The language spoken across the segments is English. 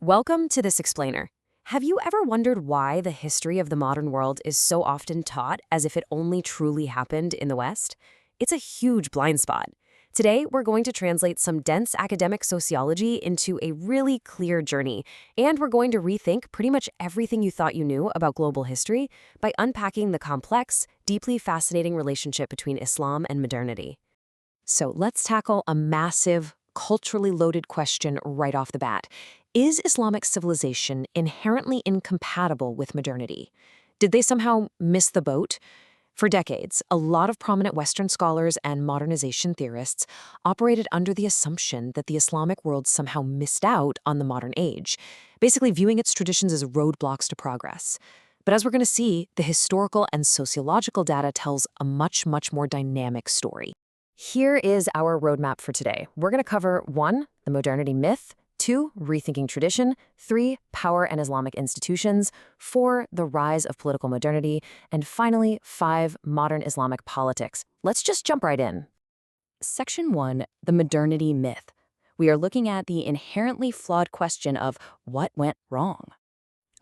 Welcome to this explainer. Have you ever wondered why the history of the modern world is so often taught as if it only truly happened in the West? It's a huge blind spot. Today, we're going to translate some dense academic sociology into a really clear journey, and we're going to rethink pretty much everything you thought you knew about global history by unpacking the complex, deeply fascinating relationship between Islam and modernity. So let's tackle a massive, culturally loaded question right off the bat. Is Islamic civilization inherently incompatible with modernity? Did they somehow miss the boat? For decades, a lot of prominent Western scholars and modernization theorists operated under the assumption that the Islamic world somehow missed out on the modern age, basically viewing its traditions as roadblocks to progress. But as we're going to see, the historical and sociological data tells a much more dynamic story. Here is our roadmap for today. We're going to cover 1, the modernity myth, 2, rethinking tradition, 3, power and Islamic institutions, 4, the rise of political modernity, and finally, 5, modern Islamic politics. Let's just jump right in. Section 1, the modernity myth. We are looking at the inherently flawed question of what went wrong.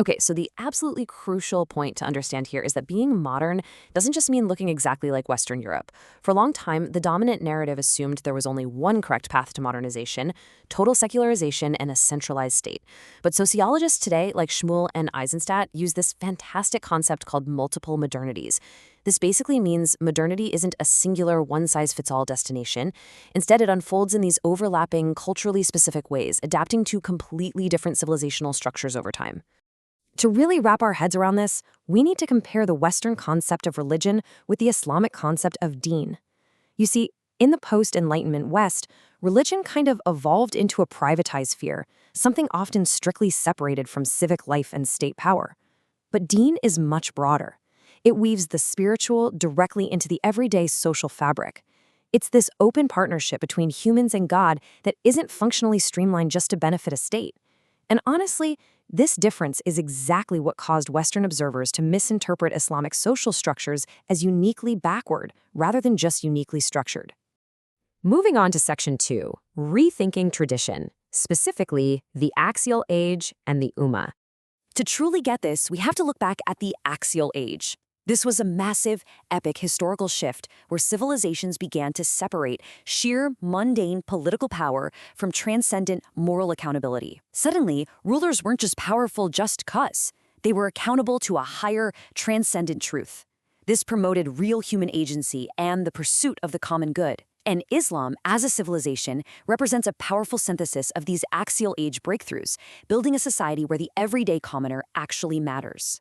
Okay, so the absolutely crucial point to understand here is that being modern doesn't just mean looking exactly like Western Europe. For a long time, the dominant narrative assumed there was only one correct path to modernization: total secularization and a centralized state. But sociologists today, like Shmuel and Eisenstadt, use this fantastic concept called multiple modernities. This basically means modernity isn't a singular one-size-fits-all destination. Instead, it unfolds in these overlapping, culturally specific ways, adapting to completely different civilizational structures over time. To really wrap our heads around this, we need to compare the Western concept of religion with the Islamic concept of deen. You see, in the post-Enlightenment West, religion kind of evolved into a privatized sphere, something often strictly separated from civic life and state power. But deen is much broader. It weaves the spiritual directly into the everyday social fabric. It's this open partnership between humans and God that isn't functionally streamlined just to benefit a state. And honestly, this difference is exactly what caused Western observers to misinterpret Islamic social structures as uniquely backward rather than just uniquely structured. Moving on to Section 2, rethinking tradition, specifically the Axial Age and the Ummah. To truly get this, we have to look back at the Axial Age. This was a massive, epic historical shift where civilizations began to separate sheer, mundane political power from transcendent moral accountability. Suddenly, rulers weren't just powerful just 'cause. They were accountable to a higher, transcendent truth. This promoted real human agency and the pursuit of the common good. And Islam, as a civilization, represents a powerful synthesis of these Axial Age breakthroughs, building a society where the everyday commoner actually matters.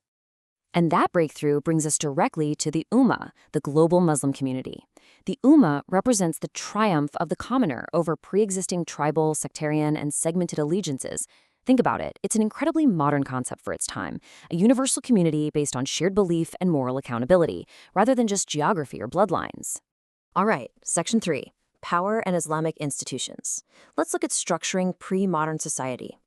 And that breakthrough brings us directly to the Ummah, the global Muslim community. The Ummah represents the triumph of the commoner over pre-existing tribal, sectarian, and segmented allegiances. Think about it. It's an incredibly modern concept for its time, a universal community based on shared belief and moral accountability, rather than just geography or bloodlines. All right, Section 3, power and Islamic institutions. Let's look at structuring pre-modern society.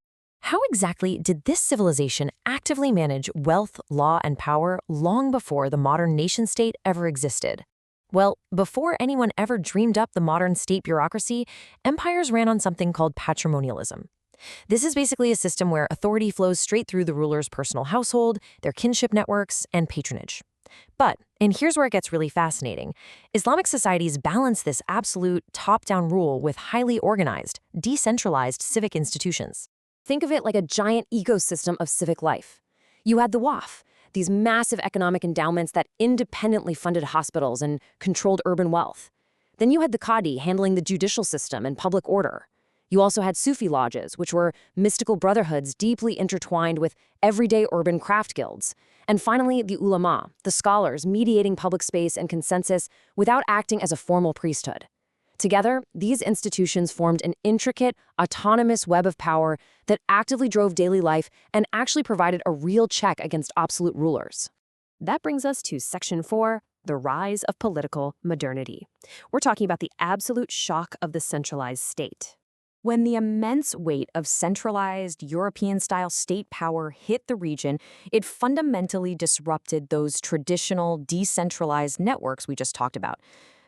How exactly did this civilization actively manage wealth, law, and power long before the modern nation-state ever existed? Well, before anyone ever dreamed up the modern state bureaucracy, empires ran on something called patrimonialism. This is basically a system where authority flows straight through the ruler's personal household, their kinship networks, and patronage. But, and here's where it gets really fascinating, Islamic societies balance this absolute top-down rule with highly organized, decentralized civic institutions. Think of it like a giant ecosystem of civic life. You had the Waqf, these massive economic endowments that independently funded hospitals and controlled urban wealth. Then you had the Qadi handling the judicial system and public order. You also had Sufi lodges, which were mystical brotherhoods deeply intertwined with everyday urban craft guilds. And finally, the ulama, the scholars mediating public space and consensus without acting as a formal priesthood. Together, these institutions formed an intricate, autonomous web of power that actively drove daily life and actually provided a real check against absolute rulers. That brings us to Section 4, the rise of political modernity. We're talking about the absolute shock of the centralized state. When the immense weight of centralized European-style state power hit the region, it fundamentally disrupted those traditional decentralized networks we just talked about.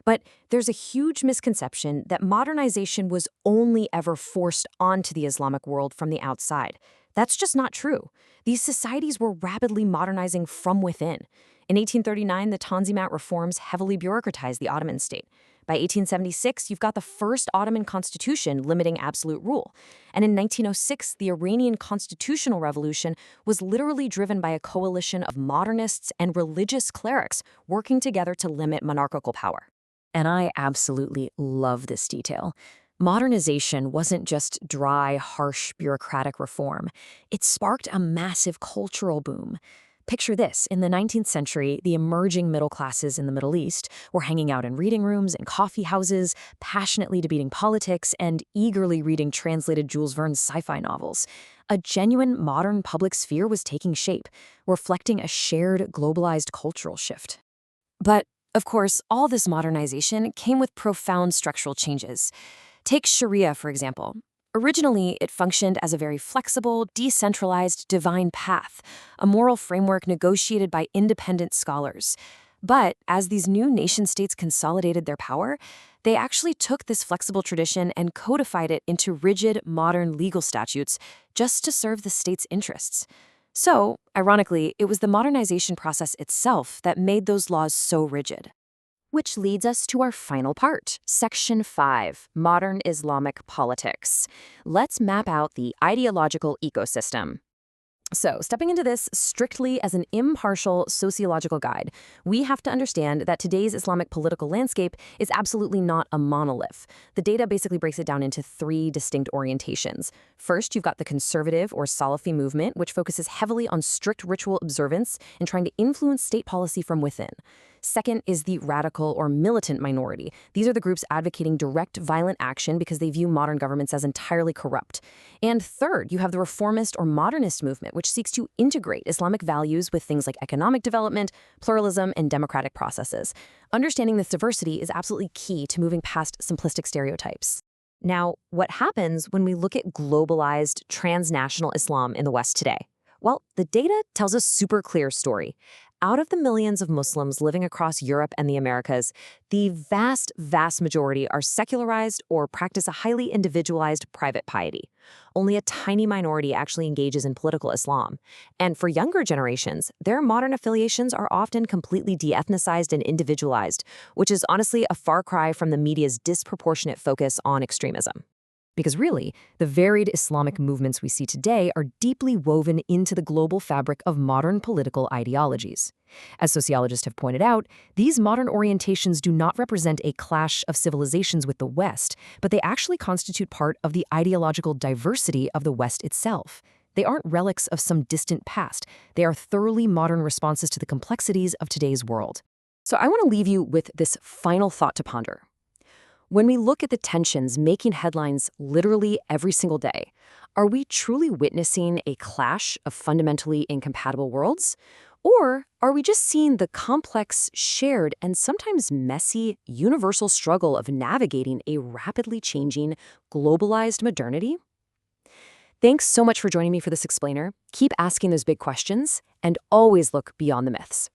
But there's a huge misconception that modernization was only ever forced onto the Islamic world from the outside. That's just not true. These societies were rapidly modernizing from within. In 1839, the Tanzimat reforms heavily bureaucratized the Ottoman state. By 1876, you've got the first Ottoman constitution limiting absolute rule. And in 1906, the Iranian constitutional revolution was literally driven by a coalition of modernists and religious clerics working together to limit monarchical power. And I absolutely love this detail. Modernization wasn't just dry, harsh, bureaucratic reform. It sparked a massive cultural boom. Picture this. In the 19th century, the emerging middle classes in the Middle East were hanging out in reading rooms and coffee houses, passionately debating politics, and eagerly reading translated Jules Verne's sci-fi novels. A genuine modern public sphere was taking shape, reflecting a shared, globalized cultural shift. But, of course, all this modernization came with profound structural changes. Take Sharia, for example. Originally, it functioned as a very flexible, decentralized, divine path, a moral framework negotiated by independent scholars. But as these new nation-states consolidated their power, they actually took this flexible tradition and codified it into rigid, modern legal statutes just to serve the state's interests. So, ironically, it was the modernization process itself that made those laws so rigid. Which leads us to our final part, Section 5, Modern Islamic Politics. Let's map out the ideological ecosystem. So, stepping into this strictly as an impartial sociological guide, we have to understand that today's Islamic political landscape is absolutely not a monolith. The data basically breaks it down into three distinct orientations. First, you've got the conservative or Salafi movement, which focuses heavily on strict ritual observance and trying to influence state policy from within. Second is the radical or militant minority. These are the groups advocating direct violent action because they view modern governments as entirely corrupt. And third, you have the reformist or modernist movement, which seeks to integrate Islamic values with things like economic development, pluralism, and democratic processes. Understanding this diversity is absolutely key to moving past simplistic stereotypes. Now, what happens when we look at globalized, transnational Islam in the West today? Well, the data tells a super clear story. Out of the millions of Muslims living across Europe and the Americas, the vast, vast majority are secularized or practice a highly individualized private piety. Only a tiny minority actually engages in political Islam. And for younger generations, their modern affiliations are often completely de-ethnicized and individualized, which is honestly a far cry from the media's disproportionate focus on extremism. Because really, the varied Islamic movements we see today are deeply woven into the global fabric of modern political ideologies. As sociologists have pointed out, these modern orientations do not represent a clash of civilizations with the West, but they actually constitute part of the ideological diversity of the West itself. They aren't relics of some distant past. They are thoroughly modern responses to the complexities of today's world. So I want to leave you with this final thought to ponder. When we look at the tensions making headlines literally every single day, are we truly witnessing a clash of fundamentally incompatible worlds? Or are we just seeing the complex, shared, and sometimes messy, universal struggle of navigating a rapidly changing, globalized modernity? Thanks so much for joining me for this explainer. Keep asking those big questions, and always look beyond the myths.